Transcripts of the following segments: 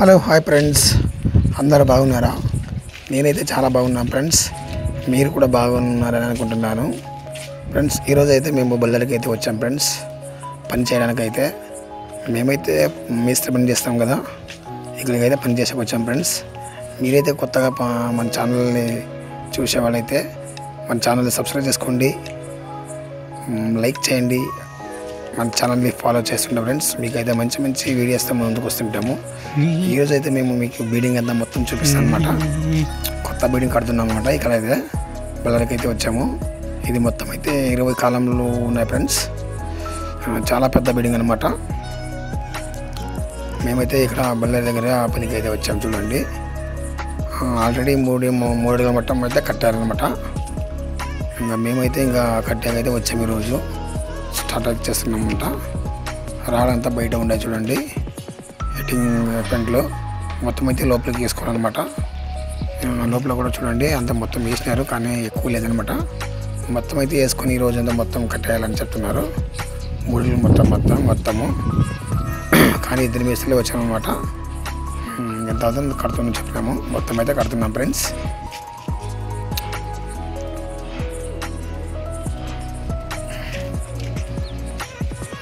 Hello hi friends, అందరూ బాగున్నారా? నేనైతే చాలా బాగున్నాను ఫ్రెండ్స్. మీరు కూడా బాగున్నారని అనుకుంటున్నాను ఫ్రెండ్స్. ఈరోజు అయితే మేము బళ్ళరికి అయితే వచ్చాం ఫ్రెండ్స్, పని చేయడానికైతే. మేమైతే మేస్త్రి పని చేస్తాం కదా, ఇక్కడికైతే పని చేసేకి వచ్చాం ఫ్రెండ్స్. మీరైతే కొత్తగా మన ఛానల్ని చూసే వాళ్ళైతే మన ఛానల్ని సబ్స్క్రైబ్ చేసుకోండి, లైక్ చేయండి, మన ఛానల్ని ఫాలో చేస్తుంటాం ఫ్రెండ్స్. మీకైతే మంచి మంచి వీడియోస్తో ముందుకు వస్తుంటాము. ఈరోజు అయితే మేము మీకు బిల్డింగ్ అంతా మొత్తం చూపిస్తాం అనమాట. కొత్త బిల్డింగ్ కడుతున్నాం అనమాట. ఇక్కడైతే బళ్ళకి అయితే వచ్చాము. ఇది మొత్తం అయితే 20 కాలంలో ఉన్నాయి ఫ్రెండ్స్. చాలా పెద్ద బిల్డింగ్ అనమాట. మేమైతే ఇక్కడ బళ్ళారి దగ్గర పనికి అయితే వచ్చాము. చూడండి, ఆల్రెడీ మూడు మట్టం అయితే కట్టారనమాట. ఇంకా మేమైతే ఇంకా కట్టాకైతే వచ్చాము. ఈరోజు స్టార్ట్ అయితే చేస్తున్నామంట. రాడంతా బయట ఉండే చూడండి, హెట్టింగ్ పెంట్లో మొత్తం అయితే లోపలికి వేసుకోవాలన్నమాట. లోపల కూడా చూడండి అంత మొత్తం వేసినారు, కానీ ఎక్కువ లేదనమాట. మొత్తం అయితే వేసుకొని ఈరోజు అంతా మొత్తం కట్టేయాలని చెప్తున్నారు. మూడు మొత్తము కానీ 2 మేస్త్రీలే వచ్చామన్నమాట. ఎంత అవుతుందో కడుతున్నాం చెప్పినాము. మొత్తం అయితే కడుతున్నాం ఫ్రెండ్స్.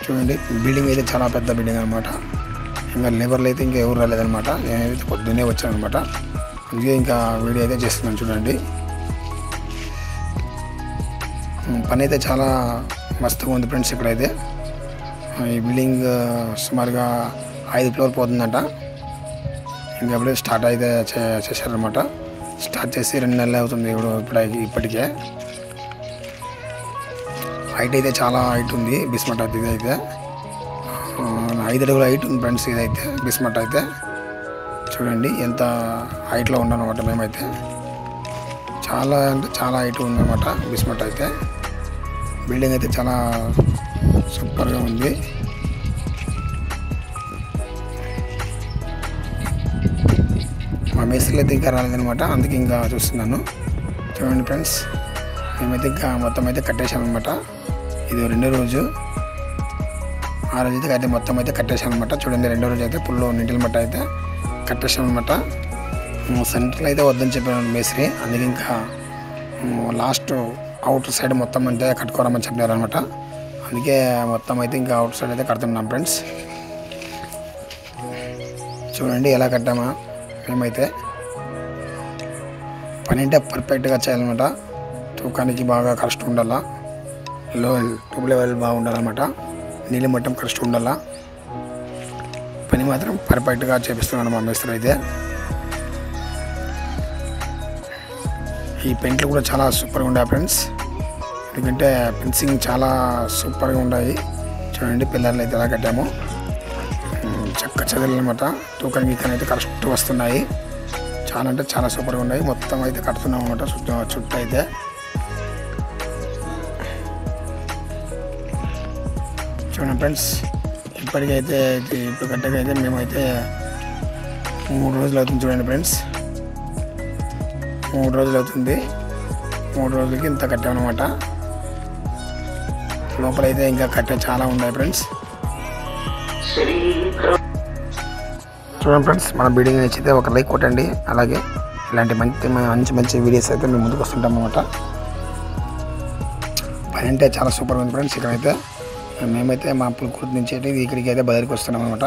చూడండి, బిల్డింగ్ అయితే చాలా పెద్ద బిల్డింగ్ అనమాట. ఇంకా లేబర్లు అయితే ఇంకా ఎవరు రాలేదనమాట. నేనైతే పొద్దున్నే వచ్చాను అనమాట. అందుకే ఇంకా వీడియో అయితే చేస్తున్నాను. చూడండి, పని అయితే చాలా మస్తుగా ఉంది ఫ్రెండ్స్. ఇక్కడైతే ఈ బిల్డింగ్ సుమారుగా 5 ఫ్లోర్ పోతుందంట. ఇంకా ఎప్పుడే స్టార్ట్ అయితే చేశారనమాట. స్టార్ట్ చేసి 2 నెలలు అవుతుంది ఇప్పటికే. హైట్ అయితే చాలా హైట్ ఉంది. బిస్మట్ అయితే ఇదైతే 5 అడుగుల హైట్ ఉంది ఫ్రెండ్స్. ఇదైతే బిస్మట్ అయితే చూడండి ఎంత హైట్లో ఉండనమాట. మేమైతే చాలా అంటే చాలా హైట్ ఉందన్నమాట బిస్మట్ అయితే. బిల్డింగ్ అయితే చాలా సూపర్గా ఉంది. మా మేస్త్రీలు అయితే ఇంకా రాలేదనమాట, అందుకే ఇంకా చూస్తున్నాను. చూడండి ఫ్రెండ్స్, మేమైతే ఇంకా మొత్తం అయితే కట్టేసామన్నమాట. ఇది 2వ రోజు. ఆ రోజు అయితే మొత్తం అయితే కట్టేసామన్నమాట. చూడండి, 2వ రోజు అయితే పుల్లో నీటిల మట్ట అయితే కట్టేసామన్నమాట. సెంటర్లో అయితే వద్దని చెప్పాను మేస్త్రి, అందుకే ఇంకా లాస్ట్ అవుట్ సైడ్ మొత్తం అయితే కట్టుకోరమని చెప్పారనమాట. అందుకే మొత్తం అయితే ఇంకా అవుట్ సైడ్ అయితే కడుతున్నాం ఫ్రెండ్స్. చూడండి ఎలా కట్టామా. మేమైతే పని అంటే పర్ఫెక్ట్గా చేయాలన్నమాట. తూకానికి బాగా కరెక్ట్ ఉండాలా, ట్యూబ్ లెవెల్ బాగా ఉండాలన్నమాట, నీళ్ళ మట్టం కరెక్ట్ ఉండాలా. పని మాత్రం పర్ఫెక్ట్గా చేపిస్తున్నాను మా మేస్త్రి అయితే. ఈ పెయింట్లు కూడా చాలా సూపర్గా ఉన్నాయి ఫ్రెండ్స్, ఎందుకంటే ఫినిషింగ్ చాలా సూపర్గా ఉన్నాయి. చూడండి, పిల్లర్లు అయితే ఎలా కట్టాము, చెక్క చెదలు అనమాట. తూకానికి అయితే కరెక్ట్ వస్తున్నాయి. చాలా అంటే చాలా సూపర్గా ఉన్నాయి. మొత్తం అయితే కడుతున్నాం అనమాట చుట్టూ అయితే. చూడండి ఫ్రెండ్స్, ఇప్పటికైతే ఇప్పుడు కట్టకైతే మేమైతే 3 రోజులు అవుతుంది. చూడండి ఫ్రెండ్స్, 3 రోజులు అవుతుంది. 3 రోజులకి ఇంత కట్టామన్నమాట. లోపలైతే ఇంకా కట్టే చాలా ఉన్నాయి ఫ్రెండ్స్. చూడండి ఫ్రెండ్స్, మన బిల్డింగ్ నచ్చితే ఒక లైక్ కొట్టండి. అలాగే ఇలాంటి మంచి వీడియోస్ అయితే మేము ముందుకు వస్తుంటాం అన్నమాట. పని అంటే చాలా సూపర్గా ఉంది ఫ్రెండ్స్. ఇక్కడైతే మేమైతే మా పుల్కూరు నుంచి అయితే ఇక్కడికి అయితే బదిలీకి వస్తున్నాం అనమాట.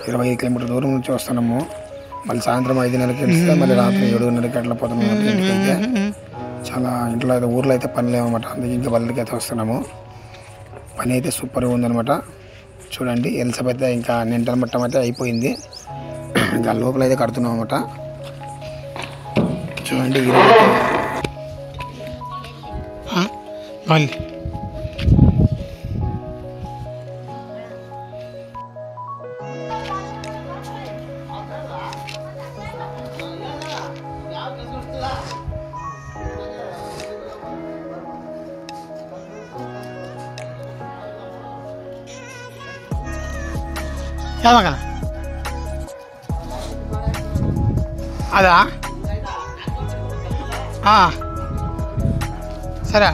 25 కిలోమీటర్ల దూరం నుంచి వస్తున్నాము. మళ్ళీ సాయంత్రం 5:30కి వెళ్తే మళ్ళీ రాత్రి 7:30కి అట్లా పోతున్నాం ఇంటికి అయితే. చాలా ఇంట్లో అయితే ఊర్లో అయితే పని లేవన్నమాట, అందుకే ఇంకా బదిలీకి అయితే వస్తున్నాము. పని అయితే సూపర్గా ఉందన్నమాట. చూడండి, ఎల్సప్ అయితే ఇంకా నింటల మట్టం అయితే అయిపోయింది. ఇంకా లోపల అయితే కడుతున్నాం అన్నమాట. చూడండి, అదా సరే.